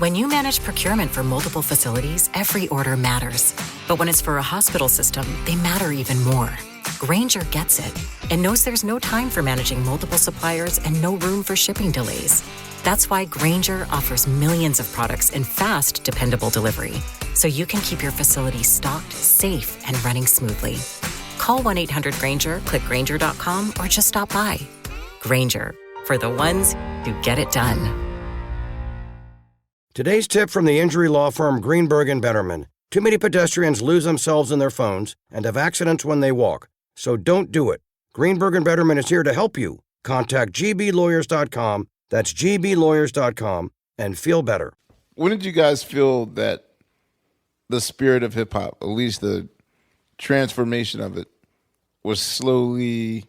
When you manage procurement for multiple facilities, every order matters. But when it's for a hospital system, they matter even more. Grainger gets it and knows there's no time for managing multiple suppliers and no room for shipping delays. That's why Grainger offers millions of products in fast, dependable delivery, so you can keep your facility stocked, safe, and running smoothly. Call 1-800-GRAINGER, click Grainger.com, or just stop by. Grainger, for the ones who get it done. Today's tip from the injury law firm Greenberg and Betterman. Too many pedestrians lose themselves in their phones and have accidents when they walk. So don't do it. Greenberg and Betterman is here to help you. Contact gblawyers.com, that's gblawyers.com, and feel better. When did you guys feel that the spirit of hip-hop, at least the transformation of it, was slowly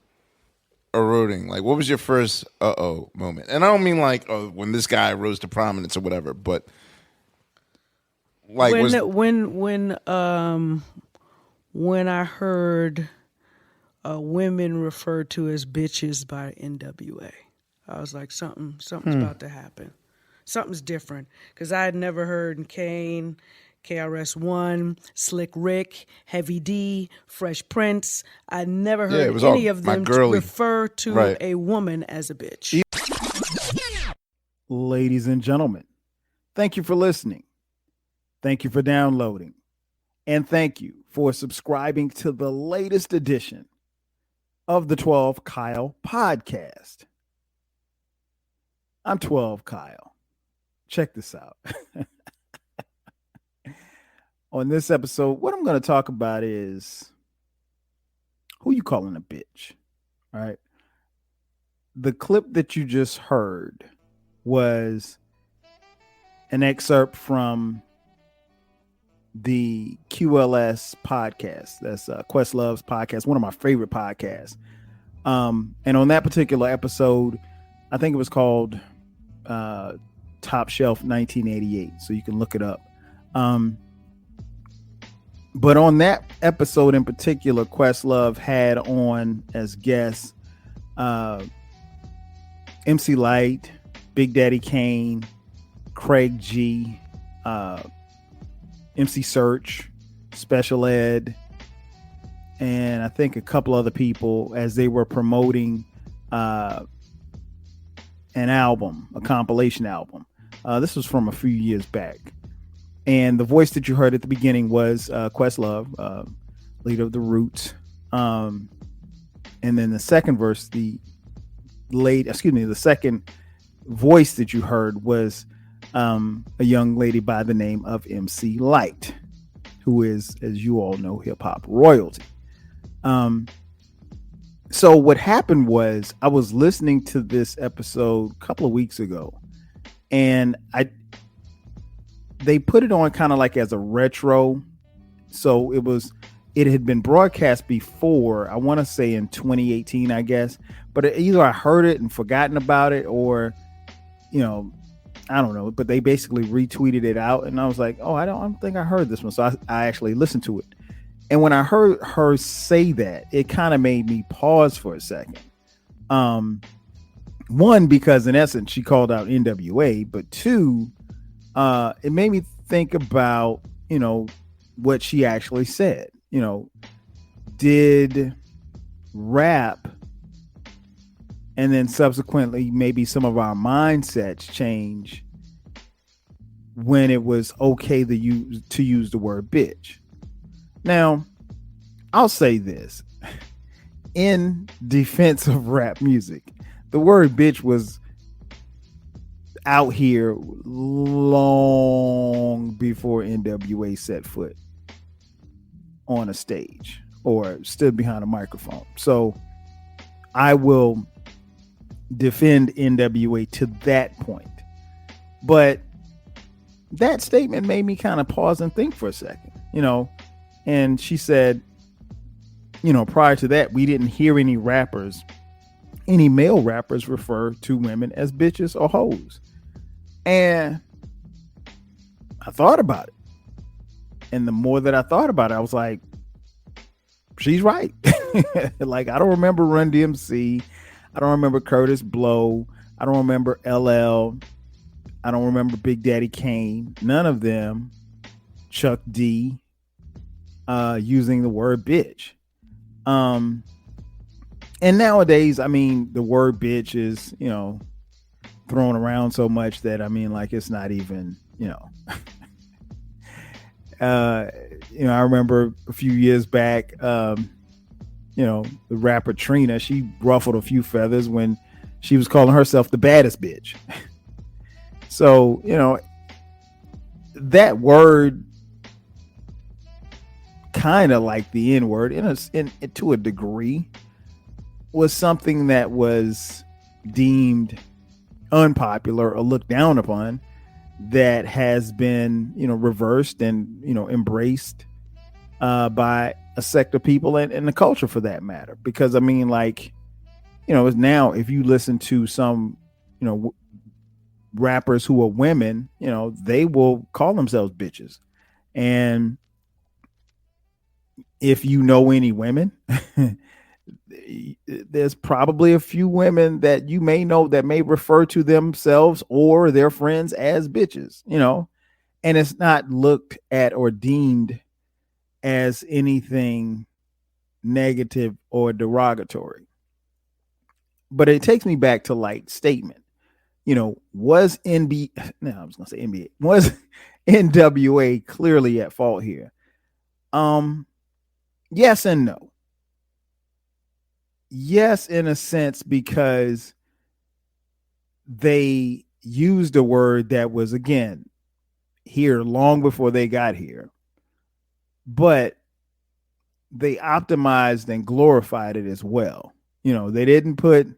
eroding? Like, what was your first moment? And I don't mean like when this guy rose to prominence or whatever, but like when I heard women referred to as bitches by NWA, I was like, something's about to happen. Something's different, because I had never heard Kane, KRS-One, Slick Rick, Heavy D, Fresh Prince. I never heard any of them refer to a woman as a bitch. Ladies and gentlemen, thank you for listening. Thank you for downloading. And thank you for subscribing to the latest edition of the 12 Kyle podcast. I'm 12 Kyle. Check this out. On this episode, what I'm going to talk about is who you calling a bitch. All right. The clip that you just heard was an excerpt from the QLS podcast. That's Questlove's podcast, one of my favorite podcasts. And on that particular episode, I think it was called Top Shelf 1988. So you can look it up. But on that episode in particular, Questlove had on as guests MC Lyte, Big Daddy Kane, Craig G, MC Search, Special Ed, and I think a couple other people as they were promoting an album, a compilation album. This was from a few years back. And the voice that you heard at the beginning was Questlove, leader of the Roots. And then the second verse, the second voice that you heard was a young lady by the name of MC Lyte, who is, as you all know, hip hop royalty. So what happened was I was listening to this episode a couple of weeks ago, and they put it on kind of like as a retro. So it had been broadcast before, I want to say in 2018, I guess, but either I heard it and forgotten about it, or, I don't know, but they basically retweeted it out. And I was like, oh, I don't think I heard this one. So I actually listened to it. And when I heard her say that, it kind of made me pause for a second. One, because in essence, she called out NWA, but two, it made me think about, what she actually said. Did rap and then subsequently maybe some of our mindsets change when it was okay to use the word bitch? Now, I'll say this. In defense of rap music, the word bitch was out here long before NWA set foot on a stage or stood behind a microphone. So I will defend NWA to that point. But that statement made me kind of pause and think for a second, and she said, prior to that, we didn't hear any male rappers refer to women as bitches or hoes. And I thought about it. And the more that I thought about it, I was like, she's right. Like, I don't remember Run DMC. I don't remember Curtis Blow. I don't remember LL. I don't remember Big Daddy Kane. None of them. Chuck D. Using the word bitch. And nowadays, I mean, the word bitch is, thrown around so much that, I mean, like, it's not even, I remember a few years back, the rapper Trina, she ruffled a few feathers when she was calling herself the baddest bitch. So, that word, kind of like the N word to a degree, was something that was deemed unpopular or looked down upon, that has been, reversed and, embraced by a sect of people and the culture for that matter. Because I mean, like, now if you listen to some, rappers who are women, they will call themselves bitches. And if you know any women, there's probably a few women that you may know that may refer to themselves or their friends as bitches, and it's not looked at or deemed as anything negative or derogatory. But it takes me back to like statement. Was NBA? No, I was gonna say NBA. Was NWA clearly at fault here? Yes and no. Yes, in a sense, because they used a word that was, again, here long before they got here, but they optimized and glorified it as well. They didn't put,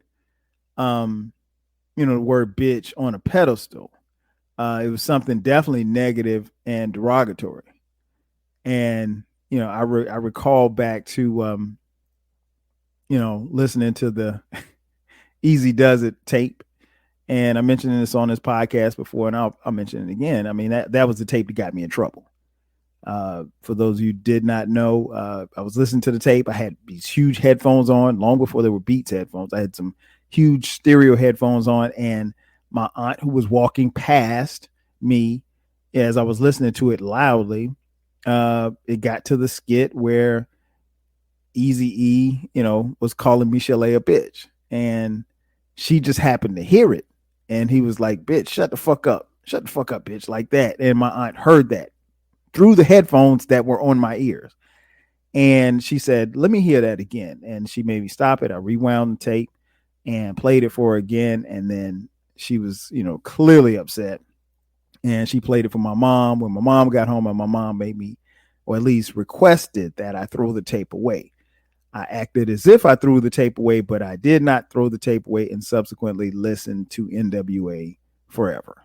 the word bitch on a pedestal. It was something definitely negative and derogatory. And, I recall back to, listening to the Easy Does It tape. And I mentioned this on this podcast before, and I'll mention it again. I mean, that was the tape that got me in trouble. For those of you who did not know, I was listening to the tape. I had these huge headphones on long before there were Beats headphones. I had some huge stereo headphones on, and my aunt, who was walking past me as I was listening to it loudly, it got to the skit where Eazy-E, was calling Michelle a bitch, and she just happened to hear it. And he was like, bitch, shut the fuck up, bitch, like that. And my aunt heard that through the headphones that were on my ears. And she said, let me hear that again. And she made me stop it. I rewound the tape and played it for her again. And then she was, clearly upset. And she played it for my mom. When my mom got home, and my mom made me, or at least requested, that I throw the tape away. I acted as if I threw the tape away, but I did not throw the tape away, and subsequently listened to NWA forever.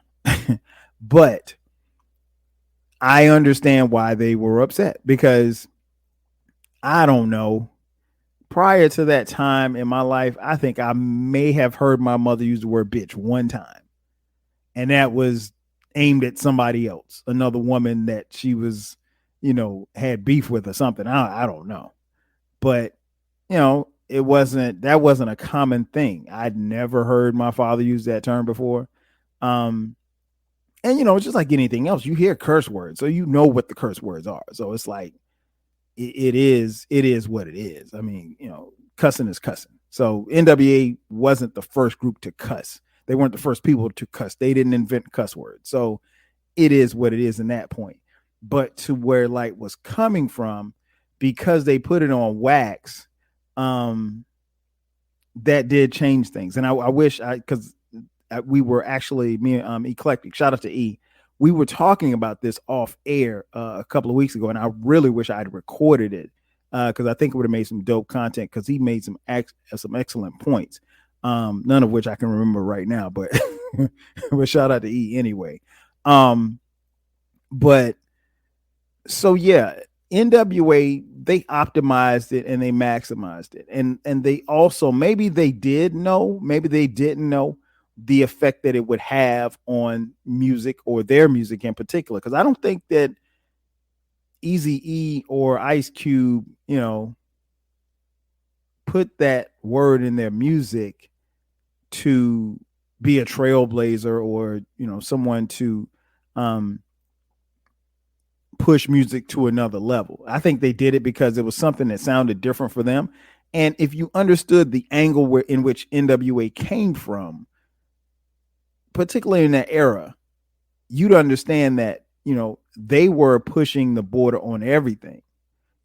But I understand why they were upset, because I don't know. Prior to that time in my life, I think I may have heard my mother use the word bitch one time. And that was aimed at somebody else, another woman that she was, had beef with or something. I don't know. But, that wasn't a common thing. I'd never heard my father use that term before. And, it's just like anything else. You hear curse words, so you know what the curse words are. So it's like, it is what it is. I mean, cussing is cussing. So NWA wasn't the first group to cuss. They weren't the first people to cuss. They didn't invent cuss words. So it is what it is in that point. But to where light was coming from, because they put it on wax, that did change things. And I wish because we were actually, me and Eclectic, shout out to E, we were talking about this off air a couple of weeks ago, and I really wish I'd recorded it, because I think it would have made some dope content, because he made some excellent points, none of which I can remember right now, but but shout out to E anyway. But so yeah, NWA, they optimized it and they maximized it, and they also, maybe they did know, maybe they didn't know the effect that it would have on music, or their music in particular. Because I don't think that Eazy-E or Ice Cube, put that word in their music to be a trailblazer or, someone to push music to another level. I think they did it because it was something that sounded different for them. And if you understood the angle in which NWA came from, particularly in that era, you'd understand that, they were pushing the border on everything,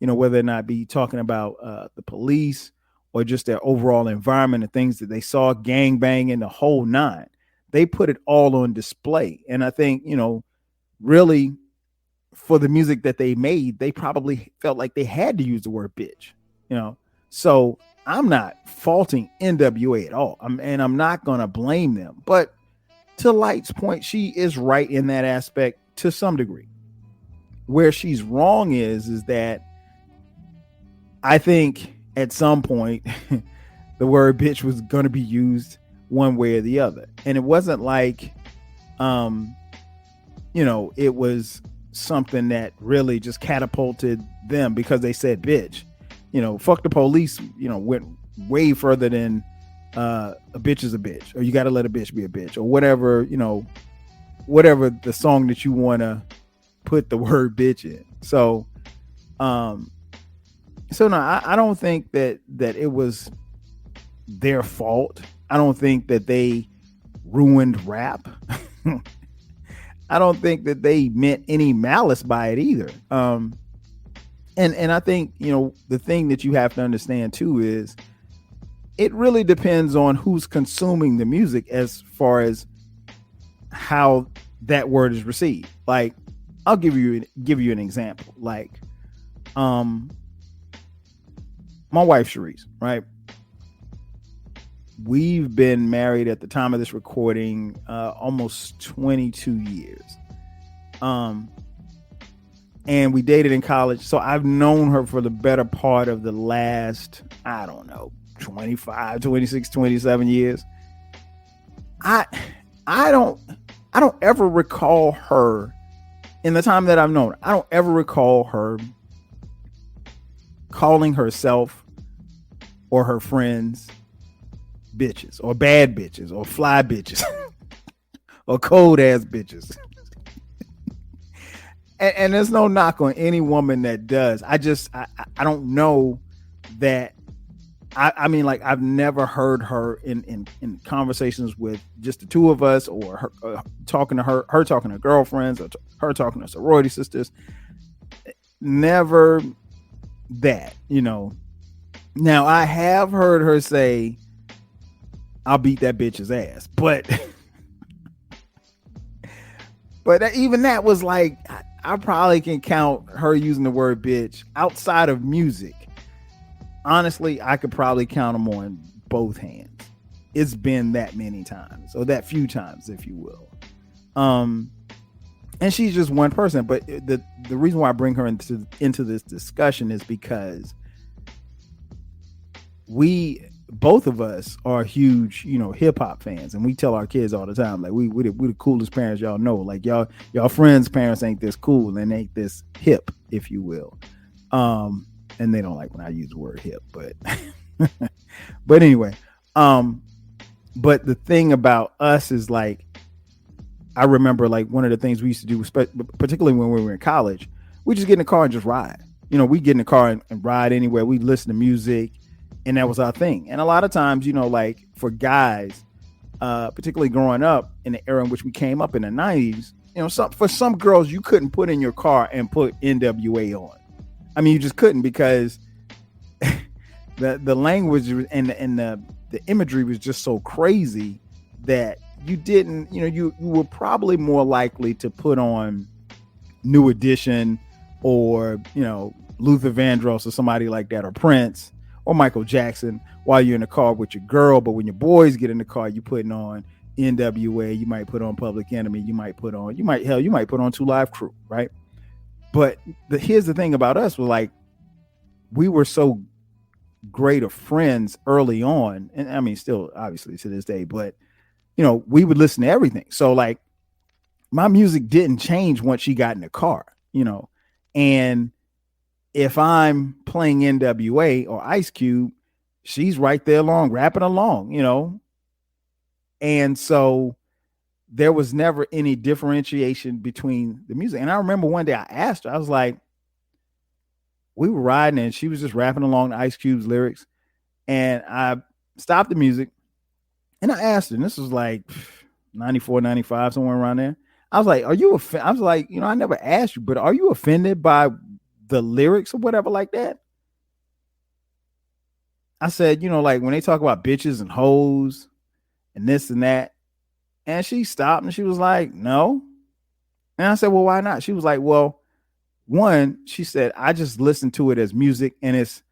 whether or not be talking about the police or just their overall environment and things that they saw, gang banging, the whole nine. They put it all on display. And I think, really for the music that they made, they probably felt like they had to use the word bitch, So I'm not faulting NWA at all. I'm not going to blame them. But to Light's point, she is right in that aspect to some degree. Where she's wrong is that I think at some point the word bitch was going to be used one way or the other. And it wasn't like, it was something that really just catapulted them because they said bitch. Fuck the police, went way further than a bitch is a bitch, or you got to let a bitch be a bitch, or whatever, whatever the song that you want to put the word bitch in. So no, I don't think that it was their fault. I don't think that they ruined rap. I don't think that they meant any malice by it either. And I think, the thing that you have to understand too is it really depends on who's consuming the music as far as how that word is received. Like, I'll give you an example. Like, my wife, Sharice, right? We've been married at the time of this recording, almost 22 years. And we dated in college. So I've known her for the better part of the last, 25, 26, 27 years. I don't ever recall her in the time that I've known her. I don't ever recall her calling herself or her friends bitches or bad bitches or fly bitches or cold ass bitches. And there's no knock on any woman that does. I don't know that. I mean, like, I've never heard her in conversations with just the two of us, or her talking to her talking to girlfriends, or her talking to sorority sisters. Never that, Now, I have heard her say, "I'll beat that bitch's ass," but even that was like, I probably can count her using the word bitch outside of music. Honestly, I could probably count them on both hands. It's been that many times, or that few times, if you will. And she's just one person. But the reason why I bring her into this discussion is because both of us are huge, hip hop fans, and we tell our kids all the time, like, we the coolest parents y'all know. Like, y'all friends' parents ain't this cool and ain't this hip, if you will. And they don't like when I use the word hip, but but anyway, but the thing about us is, like, I remember, like, one of the things we used to do, particularly when we were in college, we just get in the car and just ride. We get in the car and ride anywhere. We listen to music, and that was our thing. And a lot of times, like, for guys, particularly growing up in the era in which we came up in the 90s, for some girls, you couldn't put in your car and put NWA on. I mean, you just couldn't, because the language and the imagery was just so crazy that you didn't, you were probably more likely to put on New Edition or, Luther Vandross or somebody like that, or Prince or Michael Jackson while you're in the car with your girl. But when your boys get in the car, you're putting on NWA. You might put on Public Enemy. You might put on 2 Live Crew, right? But here's the thing about us, was like, we were so great of friends early on, and I mean, still obviously to this day, but we would listen to everything. So, like, my music didn't change once she got in the car, and if I'm playing NWA or Ice Cube, she's right there rapping along, And so there was never any differentiation between the music. And I remember one day I asked her, I was like, we were riding and she was just rapping along the Ice Cube's lyrics. And I stopped the music and I asked her, and this was like 94, 95, somewhere around there. I was like, I was like, I never asked you, but are you offended by the lyrics or whatever like that? I said, like when they talk about bitches and hoes and this and that. And she stopped and she was like, no. And I said, well, why not? She was like, well, one, she said, I just listen to it as music and it's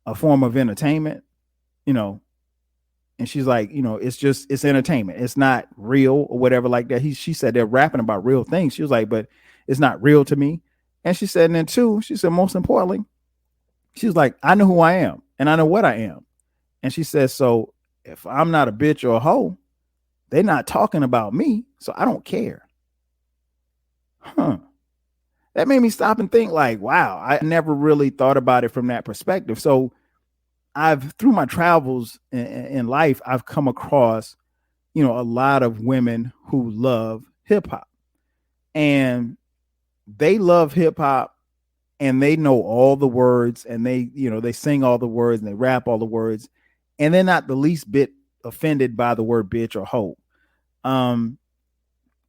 a form of entertainment, And she's like, it's entertainment. It's not real or whatever like that. She said they're rapping about real things. She was like, but it's not real to me. And she said, and then two, she said, most importantly, she was like, I know who I am and I know what I am. And she says, so if I'm not a bitch or a hoe, they're not talking about me, so I don't care. That made me stop and think like, wow, I never really thought about it from that perspective. So through my travels in life, I've come across, a lot of women who love hip hop. And they love hip hop and they know all the words and they sing all the words and they rap all the words. And they're not the least bit offended by the word bitch or hoe.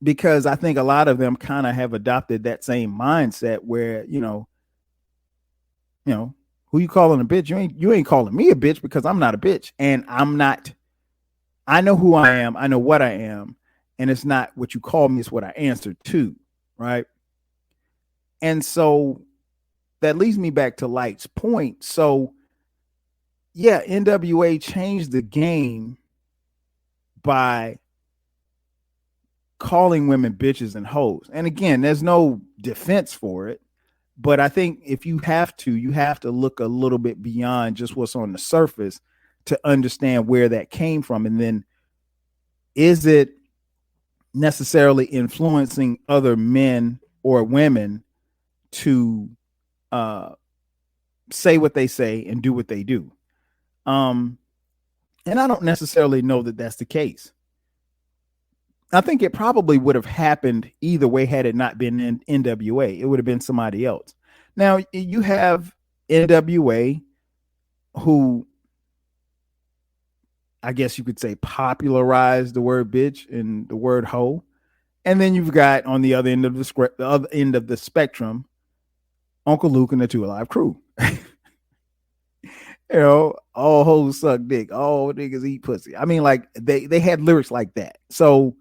Because I think a lot of them kind of have adopted that same mindset where, who you calling a bitch? You ain't calling me a bitch because I'm not a bitch. And I know who I am. I know what I am. And it's not what you call me, it's what I answer to. Right. And so that leads me back to Light's point. So yeah, NWA changed the game by calling women bitches and hoes. And again, there's no defense for it. But I think if you have to look a little bit beyond just what's on the surface to understand where that came from. And then is it necessarily influencing other men or women to say what they say and do what they do? And I don't necessarily know that that's the case. I think it probably would have happened either way had it not been in NWA. It would have been somebody else. Now, you have NWA who, I guess you could say, popularized the word bitch and the word hoe. And then you've got on the other end of the spectrum, Uncle Luke and the 2 Alive Crew. All hoes suck dick, all niggas eat pussy. I mean, like they had lyrics like that. So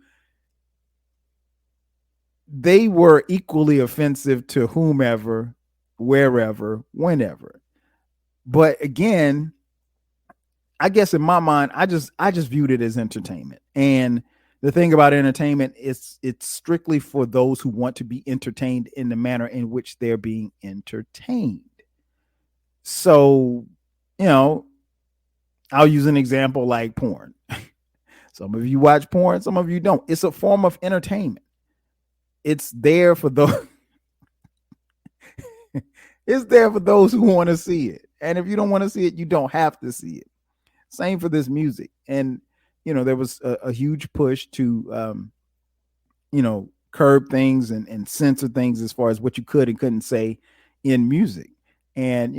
they were equally offensive to whomever, wherever, whenever. But again, I guess in my mind, I just viewed it as entertainment. And the thing about entertainment is it's strictly for those who want to be entertained in the manner in which they're being entertained. So, I'll use an example like porn. Some of you watch porn, some of you don't. It's a form of entertainment. It's there for those. It's there for those who want to see it. And if you don't want to see it, you don't have to see it. Same for this music. And, there was a huge push to, curb things and censor things as far as what you could and couldn't say in music. And,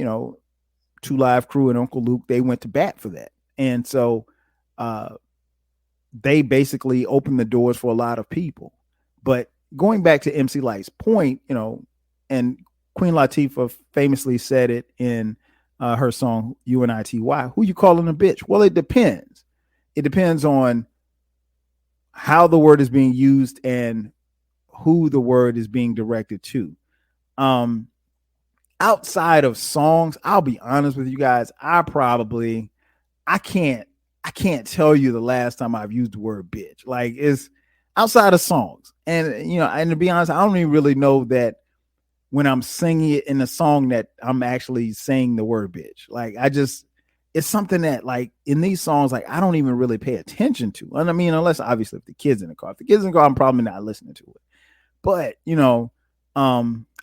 2 Live Crew and Uncle Luke, they went to bat for that. And so they basically opened the doors for a lot of people. But going back to MC Light's point, and Queen Latifah famously said it in her song UNITY, who you calling a bitch? Well, it depends. It depends on how the word is being used and who the word is being directed to. Outside of songs, I'll be honest with you guys, I can't tell you the last time I've used the word bitch. Like, it's outside of songs. And and to be honest, I don't even really know that when I'm singing it in a song that I'm actually saying the word bitch. Like, it's something that, like, in these songs, like, I don't even really pay attention to. And I mean, unless obviously if the kid's in the car. If the kid's in the car, I'm probably not listening to it. But,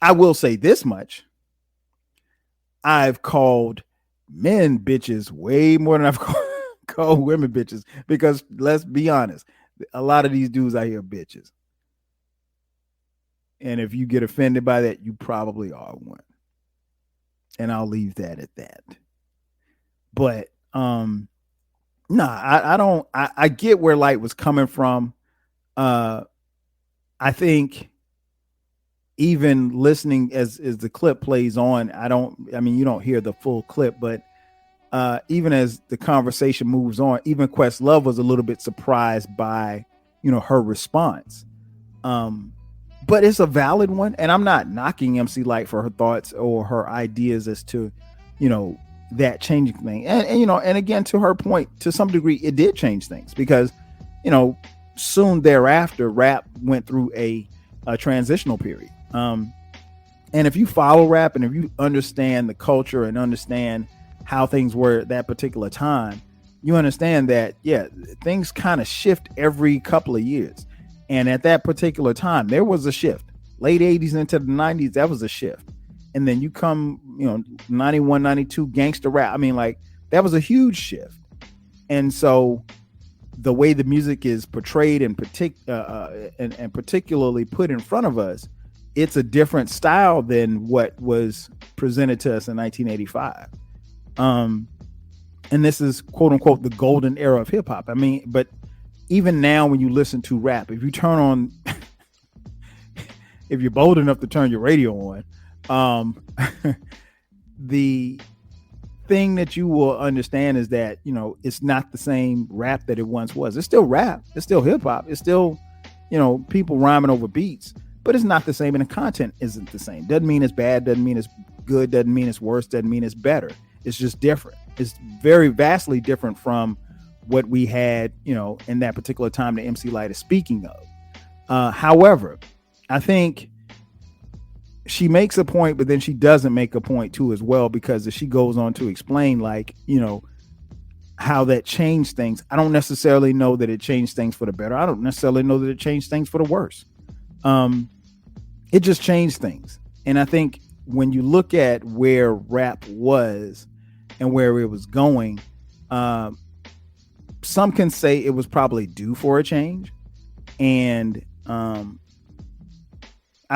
I will say this much. I've called men bitches way more than I've called women bitches, because let's be honest, A lot of these dudes out here are bitches. And if you get offended by that, you probably are one. And I'll leave that at that. But I get where Light was coming from. I think even listening as the clip plays on, you don't hear the full clip, but even as the conversation moves on, even Questlove was a little bit surprised by, her response. But it's a valid one. And I'm not knocking MC Light for her thoughts or her ideas as to, that changing thing. And again, to her point, to some degree, it did change things because, soon thereafter, rap went through a transitional period. And if you follow rap and if you understand the culture and understand how things were at that particular time, you understand that, things kind of shift every couple of years. And at that particular time, there was a shift. Late 80s into the 90s, that was a shift. And then you come, 91, 92, gangster rap. That was a huge shift. And so the way the music is portrayed and particularly put in front of us, it's a different style than what was presented to us in 1985. And this is quote unquote the golden era of hip hop. But even now when you listen to rap, if you turn on, if you're bold enough to turn your radio on, the thing that you will understand is that, it's not the same rap that it once was. It's still rap. It's still hip hop. It's still, people rhyming over beats, but it's not the same. And the content isn't the same. Doesn't mean it's bad. Doesn't mean it's good. Doesn't mean it's worse. Doesn't mean it's better. It's just different. It's very vastly different from what we had, in that particular time that MC Light is speaking of. However, I think she makes a point, but then she doesn't make a point too as well, because she goes on to explain how that changed things. I don't necessarily know that it changed things for the better. I don't necessarily know that it changed things for the worse. It just changed things. And I think when you look at where rap was and where it was going, some can say it was probably due for a change. And I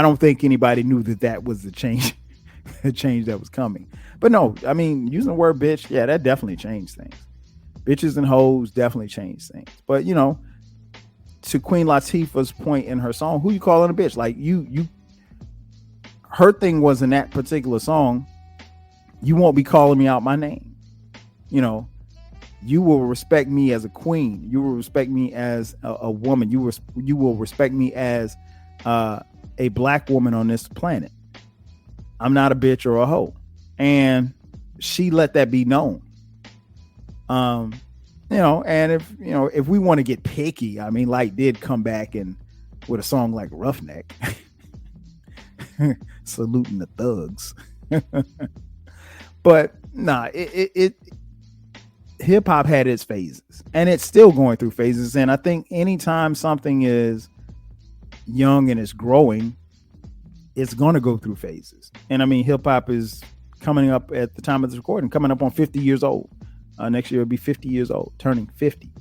don't think anybody knew that was the change, the change that was coming. But no, using the word bitch, that definitely changed things. Bitches and hoes definitely changed things. But, to Queen Latifah's point in her song, who you calling a bitch? Like her thing was in that particular song, you won't be calling me out my name. You will respect me as a queen. You will respect me as a woman. You will respect me as a black woman on this planet. I'm not a bitch or a hoe. And she let that be known. And if we want to get picky, Light did come back and with a song like Roughneck, saluting the thugs. But hip hop had its phases, and it's still going through phases. And I think anytime something is young and it's growing, it's going to go through phases. And hip hop is coming up at the time of this recording, coming up on 50 years old. Next year it'll be 50 years old, turning 50,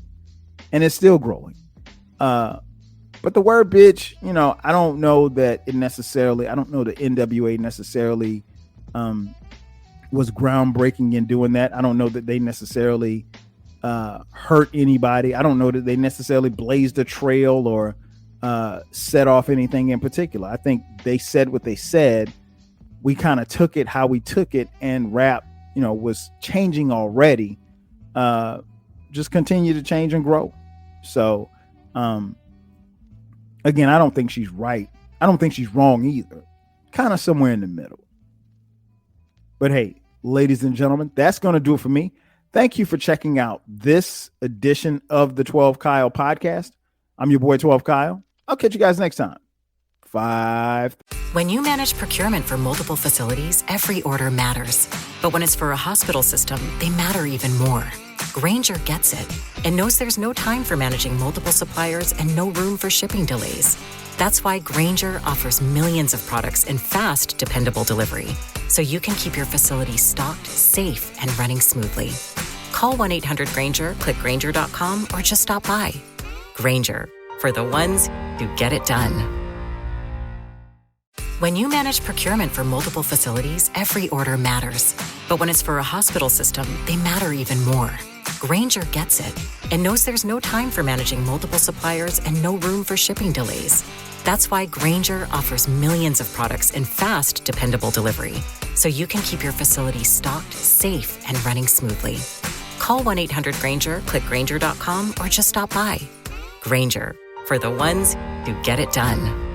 and it's still growing. But the word bitch, I don't know that it necessarily, I don't know that NWA necessarily was groundbreaking in doing that. I don't know that they necessarily hurt anybody. I don't know that they necessarily blazed a trail or set off anything in particular. I think they said what they said. We kind of took it how we took it, and rap, was changing already. Just continue to change and grow. So, again, I don't think she's right. I don't think she's wrong either. Kind of somewhere in the middle. But hey, ladies and gentlemen, that's going to do it for me. Thank you for checking out this edition of the 12 Kyle podcast. I'm your boy 12 Kyle. I'll catch you guys next time. 5. When you manage procurement for multiple facilities, every order matters. But when it's for a hospital system, they matter even more. Grainger gets it and knows there's no time for managing multiple suppliers and no room for shipping delays. That's why Grainger offers millions of products in fast, dependable delivery, so you can keep your facility stocked, safe, and running smoothly. Call 1-800-GRAINGER, click Grainger.com, or just stop by. Grainger, for the ones who get it done. When you manage procurement for multiple facilities, every order matters. But when it's for a hospital system, they matter even more. Grainger gets it and knows there's no time for managing multiple suppliers and no room for shipping delays. That's why Grainger offers millions of products in fast, dependable delivery, so you can keep your facility stocked, safe, and running smoothly. Call 1-800-GRAINGER, click Grainger.com, or just stop by. Grainger, for the ones who get it done.